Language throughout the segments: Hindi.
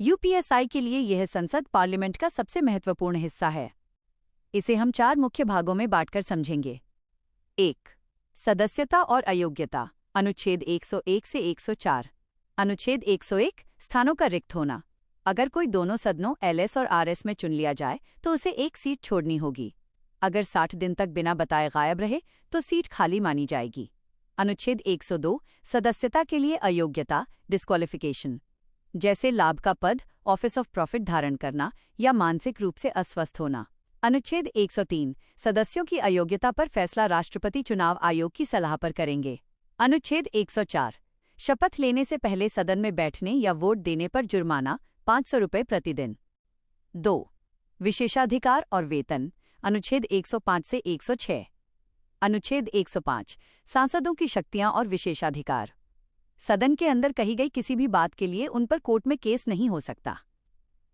यूपीएसआई के लिए यह संसद पार्लियामेंट का सबसे महत्वपूर्ण हिस्सा है। इसे हम 4 मुख्य भागों में बांटकर समझेंगे। 1. सदस्यता और अयोग्यता, अनुच्छेद 101 से 104। अनुच्छेद 101, स्थानों का रिक्त होना। अगर कोई दोनों सदनों एलएस और आरएस में चुन लिया जाए तो उसे एक सीट छोड़नी होगी। अगर 60 दिन तक बिना बताए गायब रहे तो सीट खाली मानी जाएगी। अनुच्छेद 102, सदस्यता के लिए अयोग्यता, डिस्क्वालिफिकेशन, जैसे लाभ का पद, ऑफिस ऑफ प्रॉफिट धारण करना या मानसिक रूप से अस्वस्थ होना। अनुच्छेद 103, सदस्यों की अयोग्यता पर फैसला राष्ट्रपति चुनाव आयोग की सलाह पर करेंगे। अनुच्छेद 104, शपथ लेने से पहले सदन में बैठने या वोट देने पर जुर्माना, 500 रुपये प्रतिदिन। 2. विशेषाधिकार और वेतन, अनुच्छेद 105 से 106। अनुच्छेद 105, सांसदों की शक्तियां और विशेषाधिकार। सदन के अंदर कही गई किसी भी बात के लिए उन पर कोर्ट में केस नहीं हो सकता।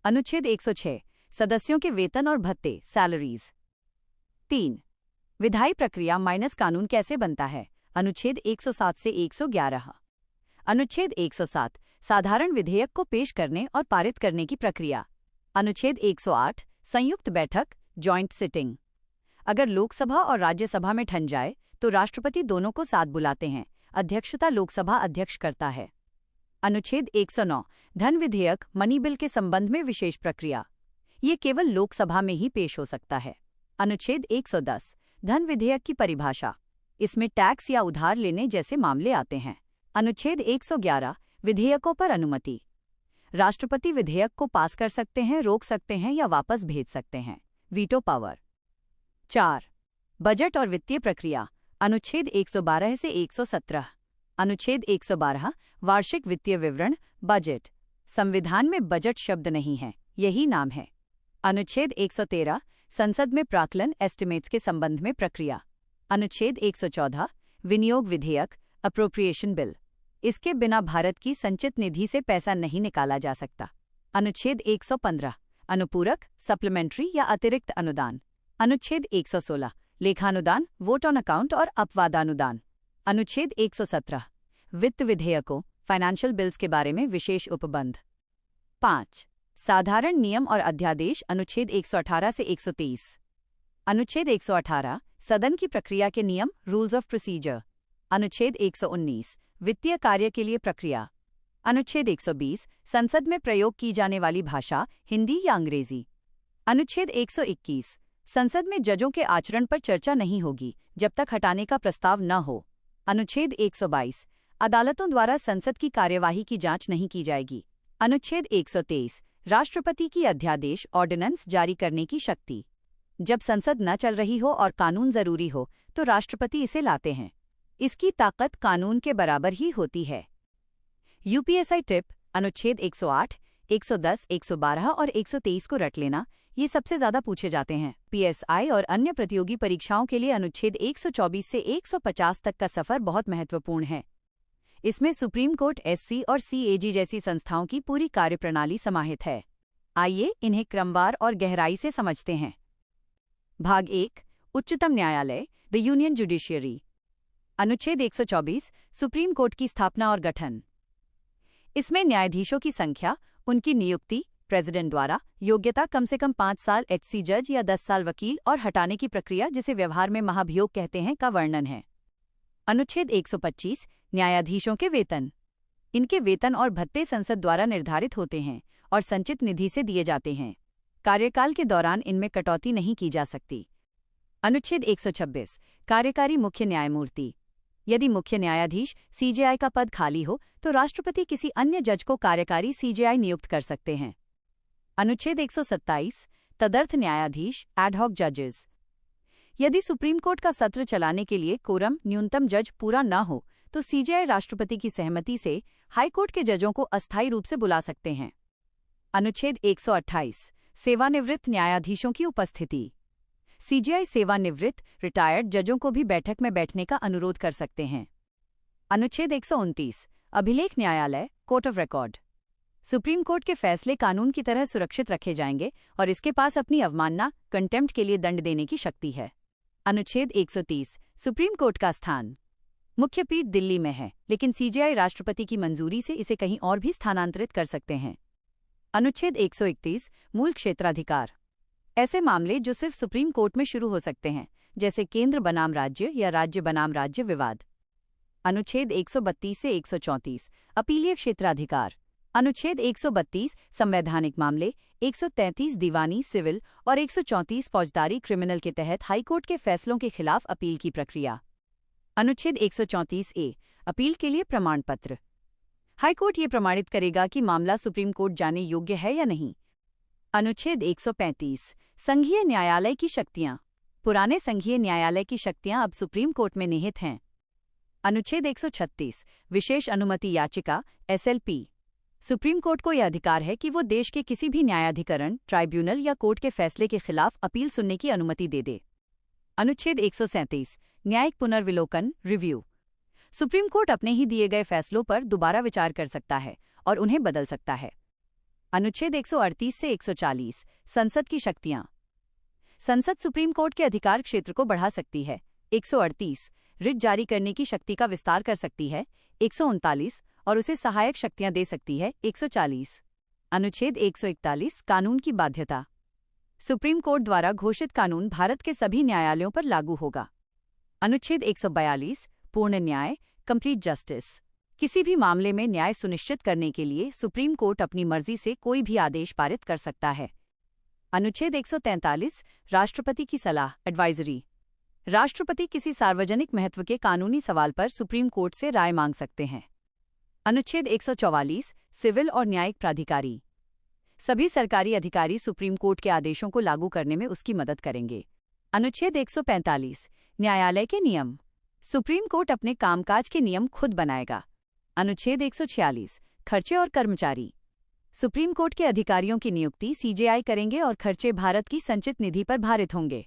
अनुच्छेद 106, सदस्यों के वेतन और भत्ते, सैलरीज। 3. विधायी प्रक्रिया माइनस कानून कैसे बनता है, अनुच्छेद 107 से 111। अनुच्छेद 107, साधारण विधेयक को पेश करने और पारित करने की प्रक्रिया। अनुच्छेद 108, संयुक्त बैठक, जॉइंट सिटिंग। अगर लोकसभा और राज्यसभा में ठन जाए तो राष्ट्रपति दोनों को साथ बुलाते हैं। अध्यक्षता लोकसभा अध्यक्ष करता है। अनुच्छेद 109, धन विधेयक, मनी बिल के संबंध में विशेष प्रक्रिया। ये केवल लोकसभा में ही पेश हो सकता है। अनुच्छेद 110, धन विधेयक की परिभाषा। इसमें टैक्स या उधार लेने जैसे मामले आते हैं। अनुच्छेद 111, विधेयकों पर अनुमति। राष्ट्रपति विधेयक को पास कर सकते हैं, रोक सकते हैं या वापस भेज सकते हैं, वीटो पावर। 4. बजट और वित्तीय प्रक्रिया, अनुच्छेद 112 से 117। अनुच्छेद 112, वार्षिक वित्तीय विवरण, बजट। संविधान में बजट शब्द नहीं है, यही नाम है। अनुच्छेद 113, संसद में प्राक्कलन, एस्टिमेट्स के संबंध में प्रक्रिया। अनुच्छेद 114, विनियोग विधेयक, अप्रोप्रिएशन बिल। इसके बिना भारत की संचित निधि से पैसा नहीं निकाला जा सकता। अनुच्छेद 115, अनुपूरक, सप्लीमेंट्री या अतिरिक्त अनुदान। अनुच्छेद 116, लेखानुदान, वोट ऑन अकाउंट और अपवादानुदान। अनुच्छेद 117, वित्त विधेयकों, फाइनेंशियल बिल्स के बारे में विशेष उपबंध। 5. साधारण नियम और अध्यादेश, अनुच्छेद 118 से 123। अनुच्छेद 118, सदन की प्रक्रिया के नियम, रूल्स ऑफ प्रोसीजर। अनुच्छेद 119, वित्तीय कार्य के लिए प्रक्रिया। अनुच्छेद 120, संसद में प्रयोग की जाने वाली भाषा, हिंदी या अंग्रेजी। अनुच्छेद 121, संसद में जजों के आचरण पर चर्चा नहीं होगी जब तक हटाने का प्रस्ताव न हो। अनुच्छेद 122, अदालतों द्वारा संसद की कार्यवाही की जांच नहीं की जाएगी। अनुच्छेद 123, राष्ट्रपति की अध्यादेश, ऑर्डिनेंस जारी करने की शक्ति। जब संसद न चल रही हो और कानून जरूरी हो तो राष्ट्रपति इसे लाते हैं। इसकी ताकत कानून के बराबर ही होती है। यूपीएसआई टिप, अनुच्छेद 108, 110, 112 और 123 को रट लेना, ये सबसे ज्यादा पूछे जाते हैं। पीएसआई और अन्य प्रतियोगी परीक्षाओं के लिए अनुच्छेद 124 से 150 तक का सफर बहुत महत्वपूर्ण है। इसमें सुप्रीम कोर्ट, एससी और सीएजी जैसी संस्थाओं की पूरी कार्यप्रणाली समाहित है। आइए इन्हें क्रमवार और गहराई से समझते हैं। भाग 1, उच्चतम न्यायालय, द यूनियन जुडिशियरी। अनुच्छेद 124, सुप्रीम कोर्ट की स्थापना और गठन। इसमें न्यायाधीशों की संख्या, उनकी नियुक्ति, प्रेसिडेंट द्वारा, योग्यता कम से कम 5 साल एचसी जज या 10 साल वकील और हटाने की प्रक्रिया, जिसे व्यवहार में महाभियोग कहते हैं, का वर्णन है। अनुच्छेद 125, न्यायाधीशों के वेतन। इनके वेतन और भत्ते संसद द्वारा निर्धारित होते हैं और संचित निधि से दिए जाते हैं। कार्यकाल के दौरान इनमें कटौती नहीं की जा सकती। अनुच्छेद 126, कार्यकारी मुख्य न्यायमूर्ति। यदि मुख्य न्यायाधीश सीजेआई का पद खाली हो तो राष्ट्रपति किसी अन्य जज को कार्यकारी सीजेआई नियुक्त कर सकते हैं। अनुच्छेद 127, तदर्थ न्यायाधीश, एडहॉक जजेस। यदि सुप्रीम कोर्ट का सत्र चलाने के लिए कोरम, न्यूनतम जज पूरा न हो तो सीजेआई राष्ट्रपति की सहमति से हाईकोर्ट के जजों को अस्थायी रूप से बुला सकते हैं। अनुच्छेद 128, सेवानिवृत्त न्यायाधीशों की उपस्थिति। सीजेआई सेवानिवृत्त, रिटायर्ड जजों को भी बैठक में बैठने का अनुरोध कर सकते हैं। अनुच्छेद 129, अभिलेख न्यायालय, court of record. Supreme court के फैसले कानून की तरह सुरक्षित रखे जाएंगे और इसके पास अपनी अवमानना, कंटेम्प्ट के लिए दंड देने की शक्ति है। अनुच्छेद 130, सुप्रीम कोर्ट का स्थान। मुख्य पीठ दिल्ली में है, लेकिन सीजेआई राष्ट्रपति की मंजूरी से इसे कहीं और भी स्थानांतरित कर सकते हैं। अनुच्छेद 131 मूल क्षेत्राधिकार। ऐसे मामले जो सिर्फ सुप्रीम कोर्ट में शुरू हो सकते हैं, जैसे केंद्र बनाम राज्य या राज्य बनाम राज्य विवाद। अनुच्छेद 132 से 134 अपीलीय क्षेत्राधिकार। अनुच्छेद 132 संवैधानिक मामले, 133 दीवानी सिविल और 134 फौजदारी क्रिमिनल के तहत हाईकोर्ट के फैसलों के खिलाफ अपील की प्रक्रिया। अनुच्छेद 134 ए अपील के लिए प्रमाण पत्र। हाईकोर्ट ये प्रमाणित करेगा कि मामला सुप्रीम कोर्ट जाने योग्य है या नहीं। अनुच्छेद 135 संघीय न्यायालय की शक्तियां। पुराने संघीय न्यायालय की शक्तियां अब सुप्रीम कोर्ट में निहित हैं। अनुच्छेद 136 विशेष अनुमति याचिका SLP। सुप्रीम कोर्ट को यह अधिकार है कि वो देश के किसी भी न्यायाधिकरण, ट्राइब्यूनल या कोर्ट के फैसले के खिलाफ अपील सुनने की अनुमति दे दे। अनुच्छेद 137 न्यायिक पुनर्विलोकन रिव्यू। सुप्रीम कोर्ट अपने ही दिए गए फैसलों पर दोबारा विचार कर सकता है और उन्हें बदल सकता है। अनुच्छेद 138 से 140 संसद की शक्तियां। संसद सुप्रीम कोर्ट के अधिकार क्षेत्र को बढ़ा सकती है। 138 रिट जारी करने की शक्ति का विस्तार कर सकती है। 139 और उसे सहायक शक्तियां दे सकती है। 140 अनुच्छेद 141 कानून की बाध्यता। सुप्रीम कोर्ट द्वारा घोषित कानून भारत के सभी न्यायालयों पर लागू होगा। अनुच्छेद 142 पूर्ण न्याय कंप्लीट जस्टिस। किसी भी मामले में न्याय सुनिश्चित करने के लिए सुप्रीम कोर्ट अपनी मर्जी से कोई भी आदेश पारित कर सकता है। अनुच्छेद 143 राष्ट्रपति की सलाह एडवाइजरी। राष्ट्रपति किसी सार्वजनिक महत्व के कानूनी सवाल पर सुप्रीम कोर्ट से राय मांग सकते हैं। अनुच्छेद 144 सिविल और न्यायिक प्राधिकारी। सभी सरकारी अधिकारी सुप्रीम कोर्ट के आदेशों को लागू करने में उसकी मदद करेंगे। अनुच्छेद 145 न्यायालय के नियम। सुप्रीम कोर्ट अपने कामकाज के नियम खुद बनाएगा। अनुच्छेद 146 खर्चे और कर्मचारी। सुप्रीम कोर्ट के अधिकारियों की नियुक्ति CJI करेंगे और खर्चे भारत की संचित निधि पर भारित होंगे।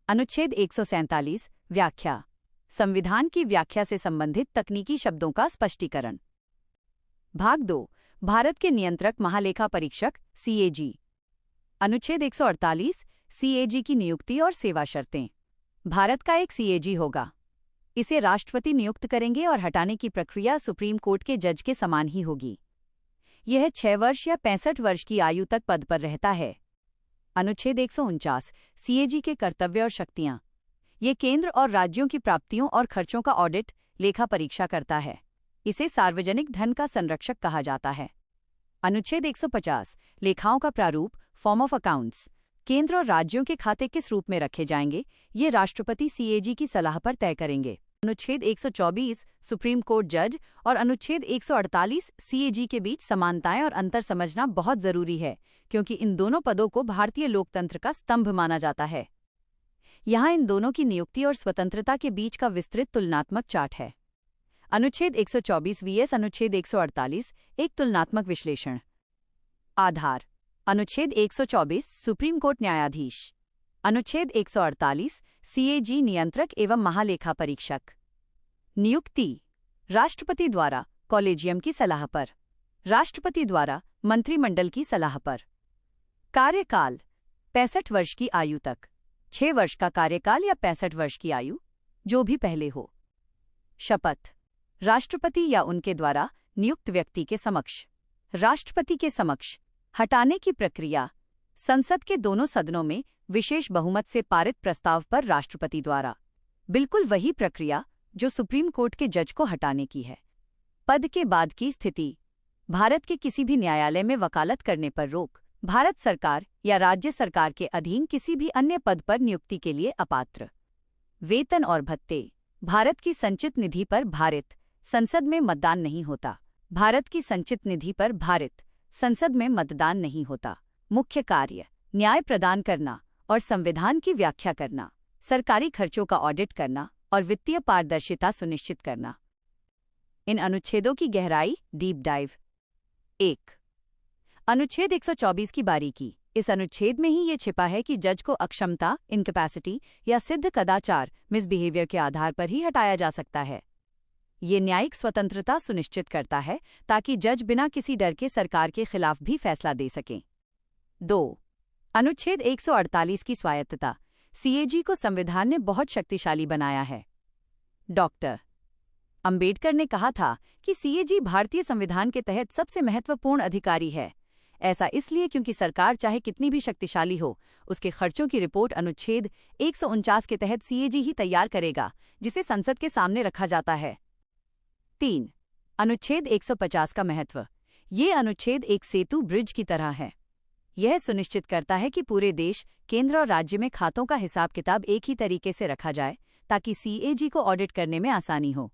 अनुच्छेद 147 व्याख्या। संविधान की व्याख्या से संबंधित तकनीकी शब्दों का स्पष्टीकरण। भाग 2 भारत के नियंत्रक महालेखा परीक्षक CAG। अनुच्छेद 148 CAG की नियुक्ति और सेवा शर्तें। भारत का एक CAG होगा। इसे राष्ट्रपति नियुक्त करेंगे और हटाने की प्रक्रिया सुप्रीम कोर्ट के जज के समान ही होगी। यह 6 वर्ष या 65 वर्ष की आयु तक पद पर रहता है। अनुच्छेद 149 CAG के कर्तव्य और शक्तियां। ये केंद्र और राज्यों की प्राप्तियों और खर्चों का ऑडिट, लेखा परीक्षा करता है। इसे सार्वजनिक धन का संरक्षक कहा जाता है। अनुच्छेद 150 लेखाओं का प्रारूप फॉर्म ऑफ अकाउंट्स। केंद्र और राज्यों के खाते किस रूप में रखे जाएंगे, ये राष्ट्रपति CAG की सलाह पर तय करेंगे। अनुच्छेद 124 सुप्रीम कोर्ट जज और अनुच्छेद 148 CAG के बीच समानताएं और अंतर समझना बहुत जरूरी है, क्योंकि इन दोनों पदों को भारतीय लोकतंत्र का स्तंभ माना जाता है। यहाँ इन दोनों की नियुक्ति और स्वतंत्रता के बीच का विस्तृत तुलनात्मक चार्ट है। अनुच्छेद 124 vs अनुच्छेद 148 एक तुलनात्मक विश्लेषण। आधार। अनुच्छेद 124 सुप्रीम कोर्ट न्यायाधीश। अनुच्छेद 148 CAG नियंत्रक एवं महालेखा परीक्षक। नियुक्ति राष्ट्रपति द्वारा कॉलेजियम की सलाह पर, राष्ट्रपति द्वारा मंत्रिमंडल की सलाह पर। कार्यकाल 65 वर्ष की आयु तक, 6 वर्ष का कार्यकाल या 65 वर्ष की आयु, जो भी पहले हो। शपथ राष्ट्रपति या उनके द्वारा नियुक्त व्यक्ति के समक्ष, राष्ट्रपति के समक्ष। हटाने की प्रक्रिया संसद के दोनों सदनों में विशेष बहुमत से पारित प्रस्ताव पर राष्ट्रपति द्वारा। बिल्कुल वही प्रक्रिया जो सुप्रीम कोर्ट के जज को हटाने की है। पद के बाद की स्थिति। भारत के किसी भी न्यायालय में वकालत करने पर रोक। भारत सरकार या राज्य सरकार के अधीन किसी भी अन्य पद पर नियुक्ति के लिए अपात्र। वेतन और भत्ते। भारत की संचित निधि पर भारित संसद में मतदान नहीं होता। भारत की संचित निधि पर भारित संसद में मतदान नहीं होता। मुख्य कार्य न्याय प्रदान करना और संविधान की व्याख्या करना, सरकारी खर्चों का ऑडिट करना और वित्तीय पारदर्शिता सुनिश्चित करना। इन अनुच्छेदों की गहराई डीप डाइव। 1. अनुच्छेद 124 की बारीकी। इस अनुच्छेद में ही ये छिपा है कि जज को अक्षमता, इनकैपेसिटी या सिद्ध कदाचार, मिसबिहेवियर के आधार पर ही हटाया जा सकता है। ये न्यायिक स्वतंत्रता सुनिश्चित करता है ताकि जज बिना किसी डर के सरकार के खिलाफ भी फैसला दे सकें। 2. अनुच्छेद 148 की स्वायत्तता। CAG को संविधान ने बहुत शक्तिशाली बनाया है। डॉक्टर अंबेडकर ने कहा था कि CAG भारतीय संविधान के तहत सबसे महत्वपूर्ण अधिकारी है। ऐसा इसलिए क्योंकि सरकार चाहे कितनी भी शक्तिशाली हो, उसके खर्चों की रिपोर्ट अनुच्छेद 149 के तहत सीएजी ही तैयार करेगा, जिसे संसद के सामने रखा जाता है। 3. अनुच्छेद 150 का महत्व। ये अनुच्छेद एक सेतु ब्रिज की तरह है। यह सुनिश्चित करता है कि पूरे देश, केंद्र और राज्य में खातों का हिसाब किताब एक ही तरीके से रखा जाए, ताकि सीएजी को ऑडिट करने में आसानी हो।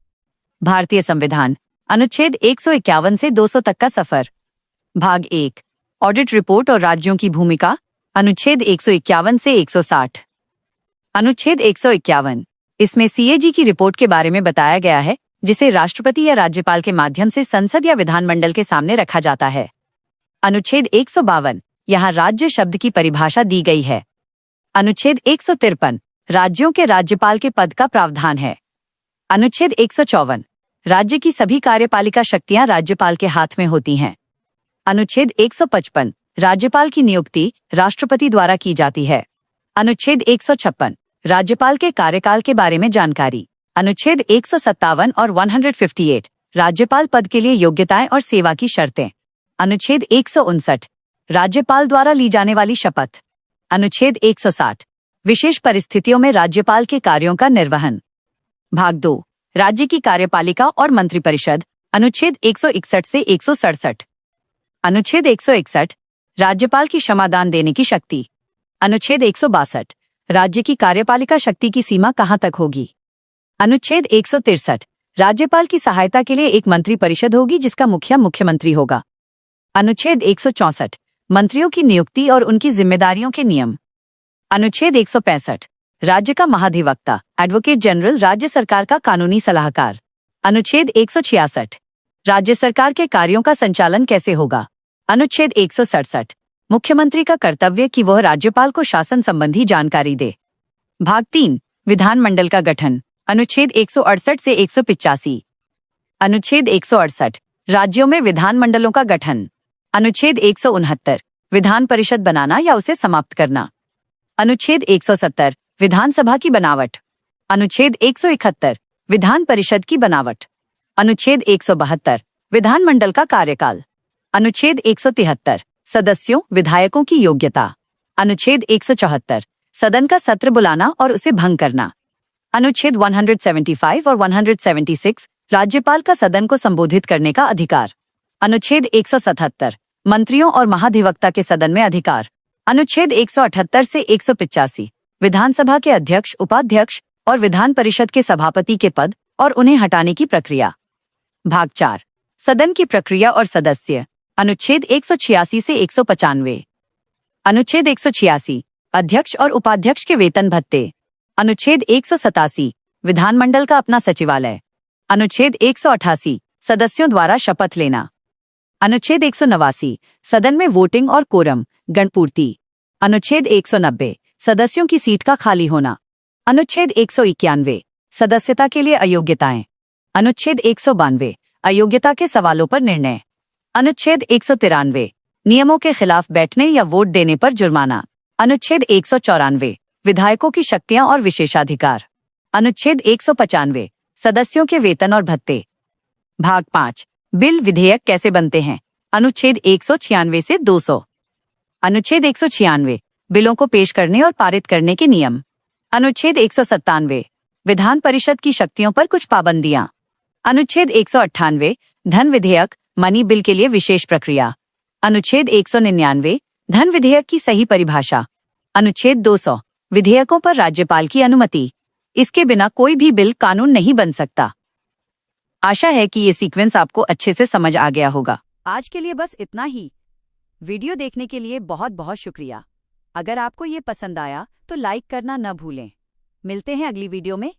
भारतीय संविधान अनुच्छेद 151 से 200 तक का सफर। भाग 1, ऑडिट रिपोर्ट और राज्यों की भूमिका, अनुच्छेद 151 से 160। अनुच्छेद 151, इसमें सीएजी की रिपोर्ट के बारे में बताया गया है, जिसे राष्ट्रपति या राज्यपाल के माध्यम से संसद या विधानमंडल के सामने रखा जाता है। अनुच्छेद 152, यहाँ राज्य शब्द की परिभाषा दी गई है। अनुच्छेद 153, राज्यों के राज्यपाल के पद का प्रावधान है। अनुच्छेद 154, राज्य की सभी कार्यपालिका शक्तियां राज्यपाल के हाथ में होती हैं। अनुच्छेद 155, राज्यपाल की नियुक्ति राष्ट्रपति द्वारा की जाती है। अनुच्छेद 156, राज्यपाल के कार्यकाल के बारे में जानकारी। अनुच्छेद 157 और 158, राज्यपाल पद के लिए योग्यताएं और सेवा की शर्तें। अनुच्छेद 159, राज्यपाल द्वारा ली जाने वाली शपथ। अनुच्छेद 160, विशेष परिस्थितियों में राज्यपाल के कार्यों का निर्वहन। भाग 2, राज्य की कार्यपालिका और मंत्रिपरिषद, अनुच्छेद 161 से 167। अनुच्छेद 161, राज्यपाल की क्षमादान देने की शक्ति। अनुच्छेद 162, राज्य की कार्यपालिका शक्ति की सीमा कहां तक होगी। अनुच्छेद 163, राज्यपाल की सहायता के लिए एक मंत्रिपरिषद होगी जिसका मुखिया मुख्यमंत्री होगा। अनुच्छेद 164, मंत्रियों की नियुक्ति और उनकी जिम्मेदारियों के नियम। अनुच्छेद 165, राज्य का महाधिवक्ता, एडवोकेट जनरल राज्य सरकार का कानूनी सलाहकार। अनुच्छेद 166, राज्य सरकार के कार्यों का संचालन कैसे होगा। अनुच्छेद 167, मुख्यमंत्री का कर्तव्य कि वह राज्यपाल को शासन संबंधी जानकारी दे। भाग 3, विधानमंडल का गठन, अनुच्छेद 168 से 185। अनुच्छेद 168, राज्यों में विधानमंडलों का गठन। अनुच्छेद 169, विधान परिषद बनाना या उसे समाप्त करना। अनुच्छेद 170, विधानसभा की बनावट। अनुच्छेद 171, विधान परिषद की बनावट। अनुच्छेद 172, विधानमंडल का कार्यकाल। अनुच्छेद 173, सदस्यों विधायकों की योग्यता। अनुच्छेद 174, सदन का सत्र बुलाना और उसे भंग करना। अनुच्छेद 175 और 176, राज्यपाल का सदन को संबोधित करने का अधिकार। अनुच्छेद 177, मंत्रियों और महाधिवक्ता के सदन में अधिकार। अनुच्छेद 178 से 185, विधानसभा के अध्यक्ष, उपाध्यक्ष और विधान परिषद के सभापति के पद और उन्हें हटाने की प्रक्रिया। भाग 4, सदन की प्रक्रिया और सदस्य, अनुच्छेद 186 से 195। अनुच्छेद 186, अध्यक्ष और उपाध्यक्ष के वेतन भत्ते। अनुच्छेद 187, विधानमंडल का अपना सचिवालय। अनुच्छेद 188, सदस्यों द्वारा शपथ लेना। अनुच्छेद 189, सदन में वोटिंग और कोरम, गणपूर्ति। अनुच्छेद 190, सदस्यों की सीट का खाली होना। अनुच्छेद 191, सदस्यता के लिए अयोग्यताएं। अनुच्छेद 192, अयोग्यता के सवालों पर निर्णय। अनुच्छेद 193, नियमों के खिलाफ बैठने या वोट देने पर जुर्माना। अनुच्छेद 194, विधायकों की शक्तियां और विशेषाधिकार। अनुच्छेद 195, सदस्यों के वेतन और भत्ते। भाग 5, बिल विधेयक कैसे बनते हैं, अनुच्छेद 196 से 200। अनुच्छेद 196, बिलों को पेश करने और पारित करने के नियम। अनुच्छेद 197, विधान परिषद की शक्तियों पर कुछ पाबंदियां। अनुच्छेद 198, धन विधेयक, मनी बिल के लिए विशेष प्रक्रिया। अनुच्छेद 199, धन विधेयक की सही परिभाषा। अनुच्छेद 200, विधेयकों पर राज्यपाल की अनुमति। इसके बिना कोई भी बिल कानून नहीं बन सकता। आशा है कि ये सीक्वेंस आपको अच्छे से समझ आ गया होगा। आज के लिए बस इतना ही। वीडियो देखने के लिए बहुत बहुत शुक्रिया। अगर आपको ये पसंद आया तो लाइक करना न भूलें। मिलते हैं अगली वीडियो में।